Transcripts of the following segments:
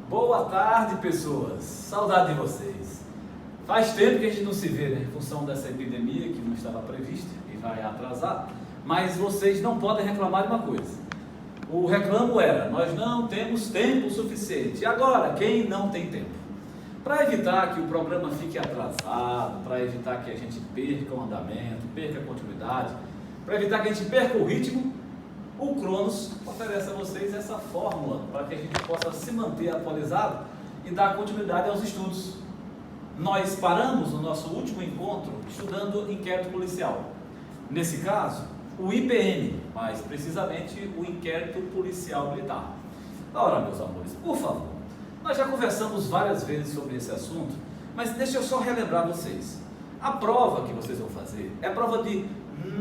Boa tarde, pessoas. Saudade de vocês. Faz tempo que a gente não se vê, né? Em função dessa epidemia que não estava prevista e vai atrasar. Mas vocês não podem reclamar de uma coisa. O reclamo era: nós não temos tempo suficiente. E agora, quem não tem tempo? Para evitar que o programa fique atrasado, para evitar que a gente perca o andamento, perca a continuidade, para evitar que a gente perca o ritmo, o Cronos oferece a vocês essa fórmula para que a gente possa se manter atualizado e dar continuidade aos estudos. Nós paramos no nosso último encontro estudando inquérito policial. Nesse caso, o IPM, mais precisamente o inquérito policial militar. Ora, meus amores, por favor, nós já conversamos várias vezes sobre esse assunto, mas deixa eu só relembrar vocês. A prova que vocês vão fazer é a prova de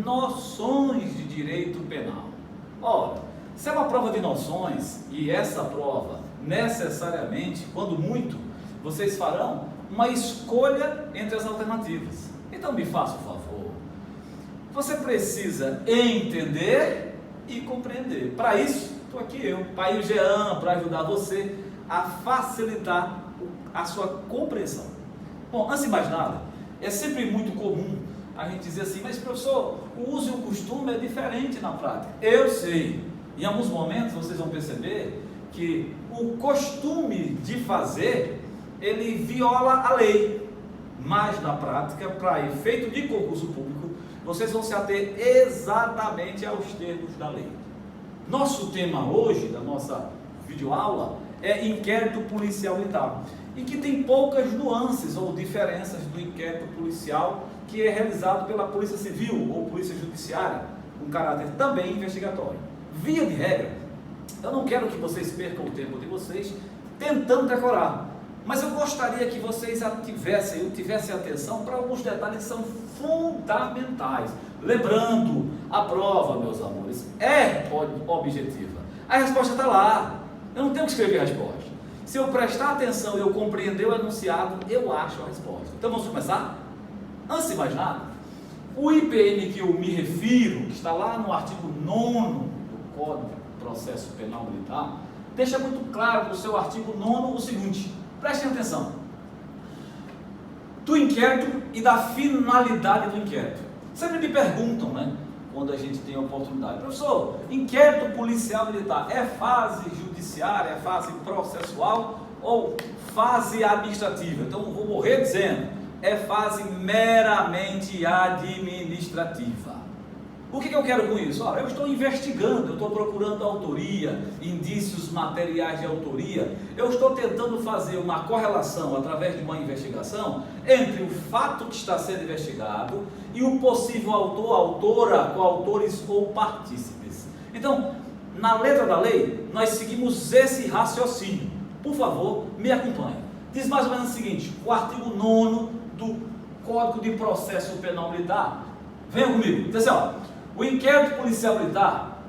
noções de direito penal. Ora, se é uma prova de noções, e essa prova necessariamente, quando muito, vocês farão uma escolha entre as alternativas. Então me faça o favor, você precisa entender e compreender. Para isso, estou aqui eu, Pai Jean, para ajudar você a facilitar a sua compreensão. Bom, antes de mais nada, é sempre muito comum a gente dizer assim: mas professor, o uso e o costume é diferente na prática. Eu sei, em alguns momentos vocês vão perceber que o costume de fazer, ele viola a lei, mas na prática, para efeito de concurso público, vocês vão se ater exatamente aos termos da lei. Nosso tema hoje, da nossa videoaula, é inquérito policial militar, e que tem poucas nuances ou diferenças do inquérito policial que é realizado pela Polícia Civil ou Polícia Judiciária, com caráter também investigatório. Via de regra, eu não quero que vocês percam o tempo de vocês tentando decorar, mas eu gostaria que vocês tivessem atenção para alguns detalhes que são fundamentais. Lembrando, a prova, meus amores, é objetiva. A resposta está lá. Eu não tenho que escrever a resposta. Se eu prestar atenção e eu compreender o enunciado, eu acho a resposta. Então vamos começar? Antes de mais nada, o IPM que eu me refiro, que está lá no artigo 9º do Código de Processo Penal Militar, deixa muito claro no seu artigo 9º o seguinte: prestem atenção, do inquérito e da finalidade do inquérito. Sempre me perguntam, né, quando a gente tem a oportunidade: professor, inquérito policial militar é fase judiciária, é fase processual ou fase administrativa? Então vou morrer dizendo: é fase meramente administrativa. O que eu quero com isso? Olha, eu estou investigando, eu estou procurando autoria, indícios materiais de autoria, eu estou tentando fazer uma correlação através de uma investigação entre o fato que está sendo investigado e o possível autor, autora, coautores ou partícipes. Então, na letra da lei, nós seguimos esse raciocínio. Por favor, me acompanhe. Diz mais ou menos o seguinte: o artigo 9º do Código de Processo Penal Militar, venha comigo, diz assim, ó: o inquérito policial militar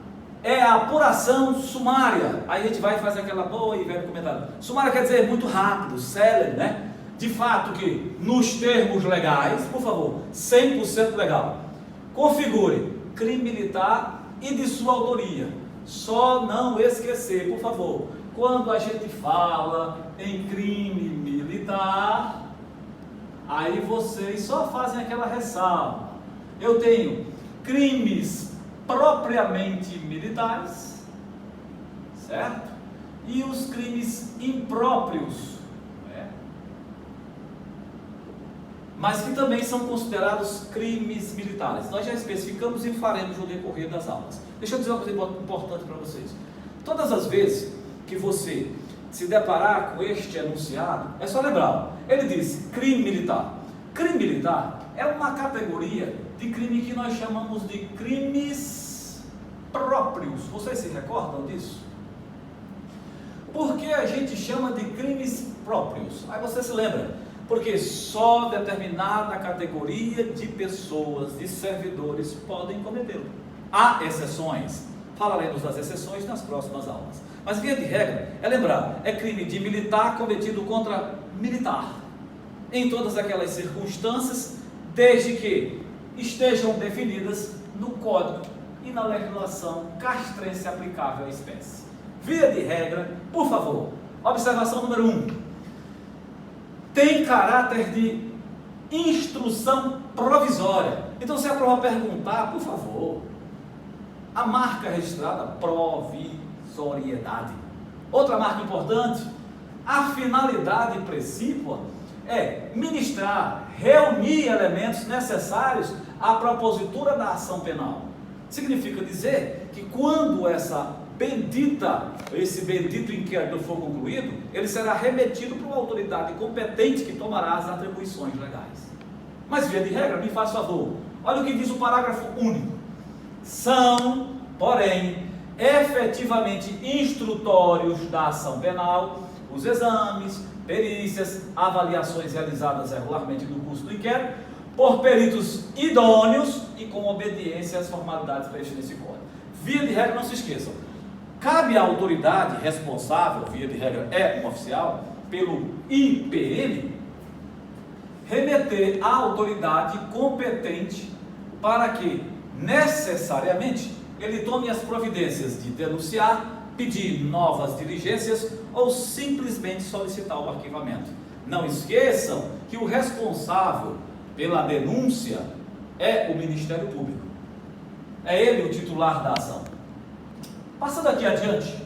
é a apuração sumária. Aí a gente vai fazer aquela boa e velho comentário. Sumária quer dizer muito rápido, célere, né? De fato que, nos termos legais, por favor, 100% legal, configure crime militar e de sua autoria. Só não esquecer, por favor, quando a gente fala em crime militar, aí vocês só fazem aquela ressalva. Eu tenho crimes propriamente militares, certo? E os crimes impróprios, né? Mas que também são considerados crimes militares. Nós já especificamos e faremos no decorrer das aulas. Deixa eu dizer uma coisa importante para vocês. Todas as vezes que você se deparar com este enunciado, é só lembrar, ele diz crime militar. Crime militar é uma categoria de crime que nós chamamos de crimes próprios. Vocês se recordam disso? Por que a gente chama de crimes próprios? Aí você se lembra: porque só determinada categoria de pessoas, de servidores, podem cometê-lo. Há exceções. Falaremos das exceções nas próximas aulas. Mas via de regra, é lembrar, é crime de militar cometido contra militar, em todas aquelas circunstâncias, desde que estejam definidas no Código e na legislação castrense aplicável à espécie. Via de regra, por favor, Observação número 1. Tem caráter de instrução provisória. Então, se a prova perguntar, por favor, a marca registrada, provisoriedade. Outra marca importante, a finalidade precípua é ministrar, reunir elementos necessários à propositura da ação penal. Significa dizer que quando esse bendito inquérito for concluído, ele será remetido para uma autoridade competente que tomará as atribuições legais. Mas, via de regra, me faz favor, olha o que diz o parágrafo único. São, porém, efetivamente instrutórios da ação penal os exames, perícias, avaliações realizadas regularmente no curso do inquérito, por peritos idôneos e com obediência às formalidades previstas nesse código. Via de regra, não se esqueçam, cabe à autoridade responsável, via de regra é um oficial, pelo IPM, remeter à autoridade competente para que, necessariamente, ele tome as providências de denunciar, pedir novas diligências ou simplesmente solicitar o arquivamento. Não esqueçam que o responsável pela denúncia é o Ministério Público. É ele o titular da ação. Passando aqui adiante,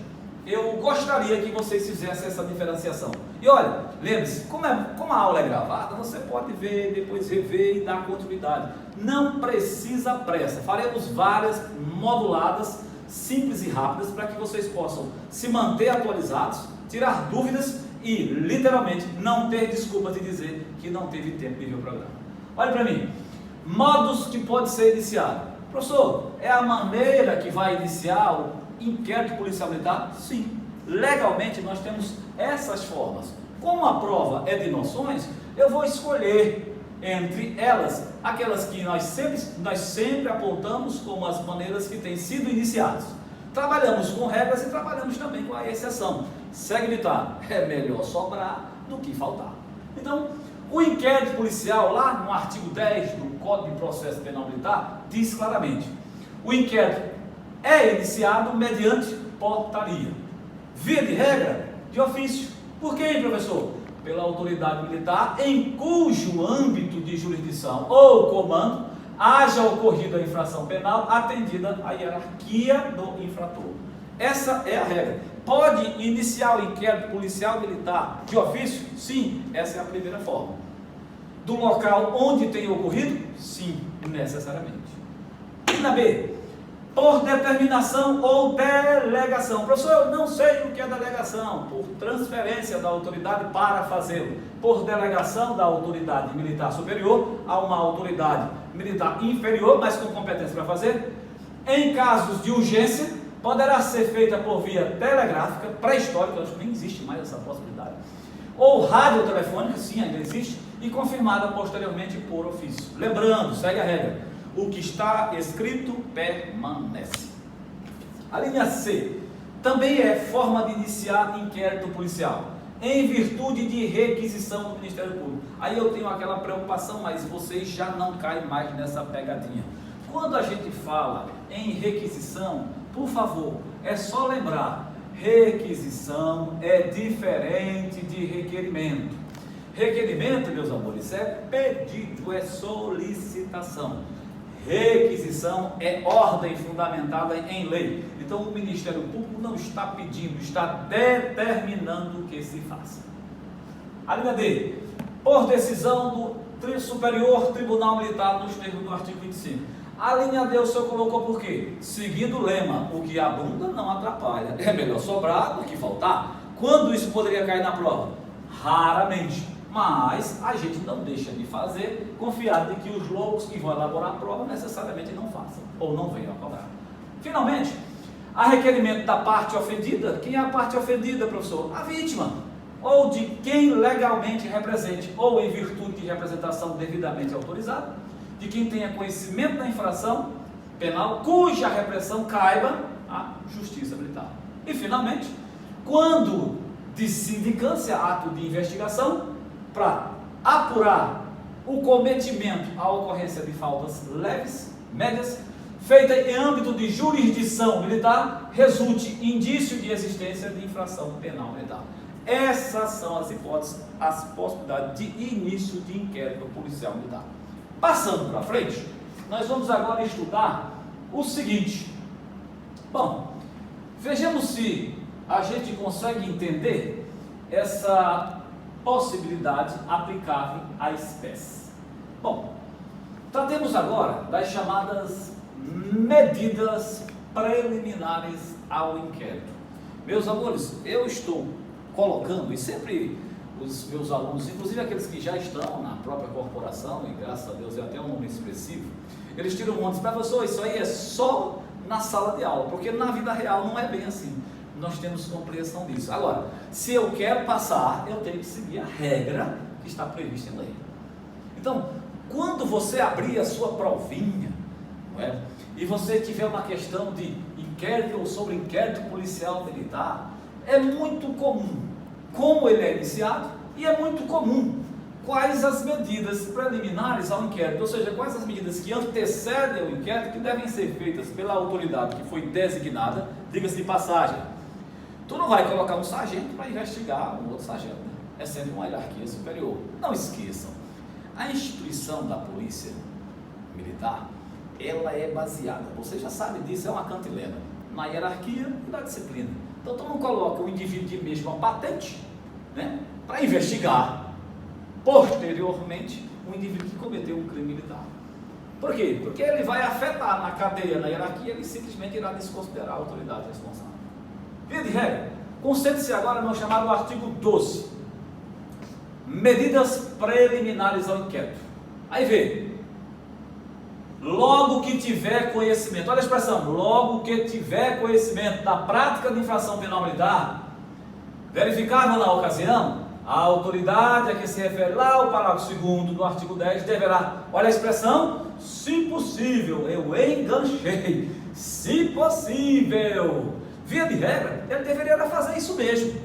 eu gostaria que vocês fizessem essa diferenciação. E olha, lembre-se, como a aula é gravada, você pode ver, depois rever e dar continuidade. Não precisa pressa. Faremos várias moduladas, simples e rápidas, para que vocês possam se manter atualizados, tirar dúvidas e, literalmente, não ter desculpas de dizer que não teve tempo de ver o programa. Olha para mim. Modos que pode ser iniciado. Professor, é a maneira que vai iniciar o inquérito policial militar? Sim. Legalmente nós temos essas formas. Como a prova é de noções, eu vou escolher entre elas aquelas que nós sempre apontamos como as maneiras que têm sido iniciadas. Trabalhamos com regras e trabalhamos também com a exceção. Segue ditado, é melhor sobrar do que faltar. Então, o inquérito policial, lá no artigo 10 do Código de Processo Penal Militar, diz claramente: o inquérito é iniciado mediante portaria. Via de regra, de ofício. Por quem, professor? Pela autoridade militar em cujo âmbito de jurisdição ou comando haja ocorrido a infração penal atendida a hierarquia do infrator. Essa é a regra. Pode iniciar o inquérito policial militar de ofício? Sim, essa é a primeira forma. Do local onde tem ocorrido? Sim, necessariamente. E na B? Por determinação ou delegação. Professor, eu não sei o que é delegação. Por transferência da autoridade para fazê-lo. Por delegação da autoridade militar superior a uma autoridade militar inferior, mas com competência para fazer. Em casos de urgência, poderá ser feita por via telegráfica, pré-histórica, acho que nem existe mais essa possibilidade. Ou radiotelefônica, sim, ainda existe, e confirmada posteriormente por ofício. Lembrando, segue a regra: o que está escrito permanece. A linha C também é forma de iniciar inquérito policial, em virtude de requisição do Ministério Público. Aí eu tenho aquela preocupação, mas vocês já não caem mais nessa pegadinha. Quando a gente fala em requisição, por favor, é só lembrar, requisição é diferente de requerimento. Requerimento, meus amores, é pedido, é solicitação. Requisição é ordem fundamentada em lei. Então o Ministério Público não está pedindo, está determinando que se faça. A linha D, por decisão do Superior Tribunal Militar nos termos do artigo 25. A linha D o senhor colocou por quê? Seguindo o lema, o que abunda não atrapalha. É melhor sobrar do que faltar. Quando isso poderia cair na prova? Raramente. Mas a gente não deixa de fazer, confiado de que os loucos que vão elaborar a prova necessariamente não façam, ou não venham a cobrar. Finalmente, a requerimento da parte ofendida. Quem é a parte ofendida, professor? A vítima, ou de quem legalmente represente, ou em virtude de representação devidamente autorizada, de quem tenha conhecimento da infração penal, cuja repressão caiba à justiça militar. E finalmente, quando de sindicância, ato de investigação, para apurar o cometimento, a ocorrência de faltas leves, médias, feita em âmbito de jurisdição militar, resulte indício de existência de infração penal militar. Essas são as hipóteses, as possibilidades de início de inquérito policial militar. Passando para frente, nós vamos agora estudar o seguinte. Bom, vejamos se a gente consegue entender essa possibilidade aplicável à espécie. Bom, tratemos agora das chamadas medidas preliminares ao inquérito. Meus amores, eu estou colocando, e sempre os meus alunos, inclusive aqueles que já estão na própria corporação, e graças a Deus é até um nome expressivo, eles tiram um monte de professor, isso aí é só na sala de aula, porque na vida real não é bem assim. Nós temos compreensão disso. Agora, se eu quero passar, eu tenho que seguir a regra que está prevista em lei. Então, quando você abrir a sua provinha, não é? E você tiver uma questão de inquérito ou sobre inquérito policial militar, é muito comum como ele é iniciado e é muito comum quais as medidas preliminares ao inquérito, ou seja, quais as medidas que antecedem o inquérito que devem ser feitas pela autoridade que foi designada. Diga-se de passagem, tu não vai colocar um sargento para investigar um outro sargento, né? É sempre uma hierarquia superior. Não esqueçam, a instituição da polícia militar, ela é baseada, você já sabe disso, é uma cantilena, na hierarquia e na disciplina. Então tu não coloca um indivíduo de mesma patente, né, para investigar posteriormente um indivíduo que cometeu um crime militar. Por quê? Porque ele vai afetar na cadeia, na hierarquia, ele simplesmente irá desconsiderar a autoridade responsável. Via de regra, concentre-se agora no chamado artigo 12, medidas preliminares ao inquérito. Aí vê, logo que tiver conhecimento, olha a expressão, logo que tiver conhecimento da prática de infração penal militar, verificável na ocasião, a autoridade a que se refere lá o parágrafo 2º do artigo 10 deverá, olha a expressão, se possível, eu enganchei, se possível, via de regra, ele deveria fazer isso mesmo,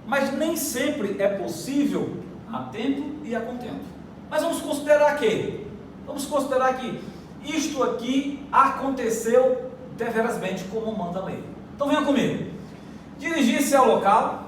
mas nem sempre é possível a tempo e a contento. Mas vamos considerar que isto aqui aconteceu deverasmente como manda a lei. Então venha comigo, dirigir-se ao local,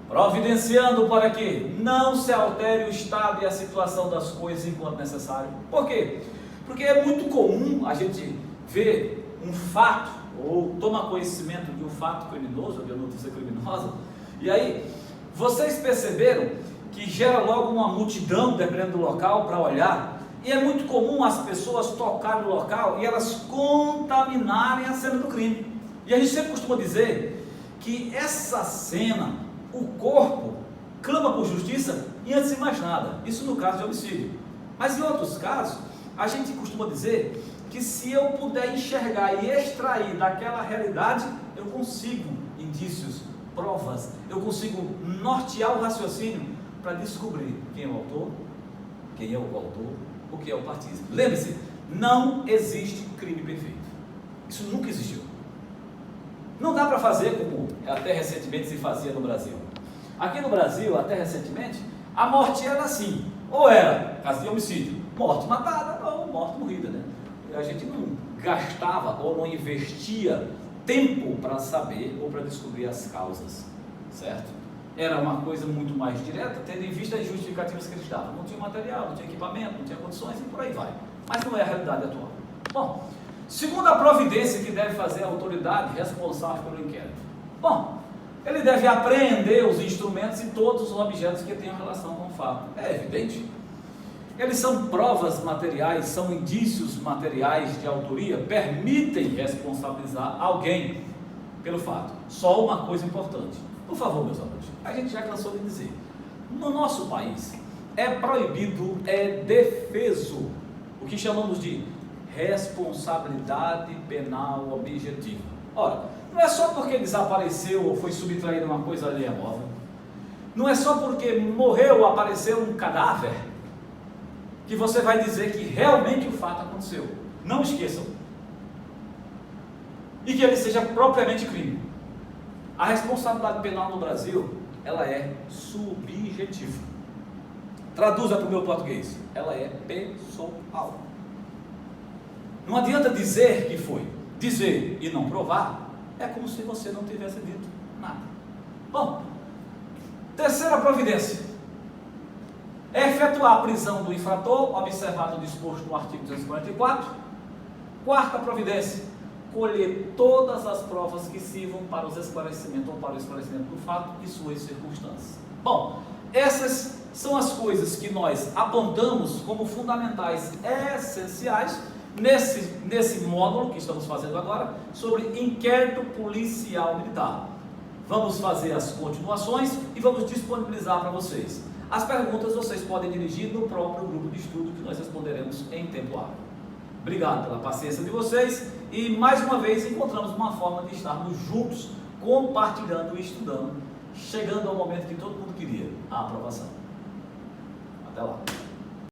providenciando para que não se altere o estado e a situação das coisas enquanto necessário. Por quê? Porque é muito comum a gente ver um fato, ou tomar conhecimento de um fato criminoso, de uma notícia criminosa, e aí vocês perceberam que gera logo uma multidão, dependendo do local, para olhar, e é muito comum as pessoas tocarem no local e elas contaminarem a cena do crime. E a gente sempre costuma dizer que essa cena, o corpo clama por justiça e antes de mais nada, isso no caso de homicídio. Mas em outros casos, a gente costuma dizer que se eu puder enxergar e extrair daquela realidade, eu consigo indícios, provas, eu consigo nortear o raciocínio para descobrir quem é o autor, quem é o coautor, o que é o partícipe. Lembre-se, não existe crime perfeito. Isso nunca existiu. Não dá para fazer como até recentemente se fazia no Brasil. Aqui no Brasil, até recentemente, a morte era assim, ou era caso de homicídio, morte matada, ou morte morrida, né? A gente não gastava ou não investia tempo para saber ou para descobrir as causas, certo? Era uma coisa muito mais direta, tendo em vista as justificativas que eles davam. Não tinha material, não tinha equipamento, não tinha condições e por aí vai. Mas não é a realidade atual. Bom, segunda providência que deve fazer a autoridade responsável pelo inquérito. Bom, ele deve apreender os instrumentos e todos os objetos que tenham relação com o fato. É evidente. Eles são provas materiais, são indícios materiais de autoria, permitem responsabilizar alguém pelo fato. Só uma coisa importante. Por favor, meus amigos, a gente já cansou de dizer, no nosso país é proibido, é defeso, o que chamamos de responsabilidade penal objetiva. Ora, não é só porque desapareceu ou foi subtraída uma coisa alheia móvel, não é só porque morreu ou apareceu um cadáver, que você vai dizer que realmente o fato aconteceu. Não esqueçam. E que ele seja propriamente crime. A responsabilidade penal no Brasil, ela é subjetiva. Traduza para o meu português. Ela é pessoal. Não adianta dizer que foi. Dizer e não provar é como se você não tivesse dito nada. Bom, Terceira providência: efetuar a prisão do infrator, observado o disposto no artigo 244. Quarta providência: colher todas as provas que sirvam para os esclarecimentos ou para o esclarecimento do fato e suas circunstâncias. Bom, essas são as coisas que nós apontamos como fundamentais, essenciais, nesse módulo que estamos fazendo agora, sobre inquérito policial militar. Vamos fazer as continuações e vamos disponibilizar para vocês. As perguntas vocês podem dirigir no próprio grupo de estudo que nós responderemos em tempo hábil. Obrigado pela paciência de vocês e mais uma vez encontramos uma forma de estarmos juntos, compartilhando e estudando, chegando ao momento que todo mundo queria, a aprovação. Até lá.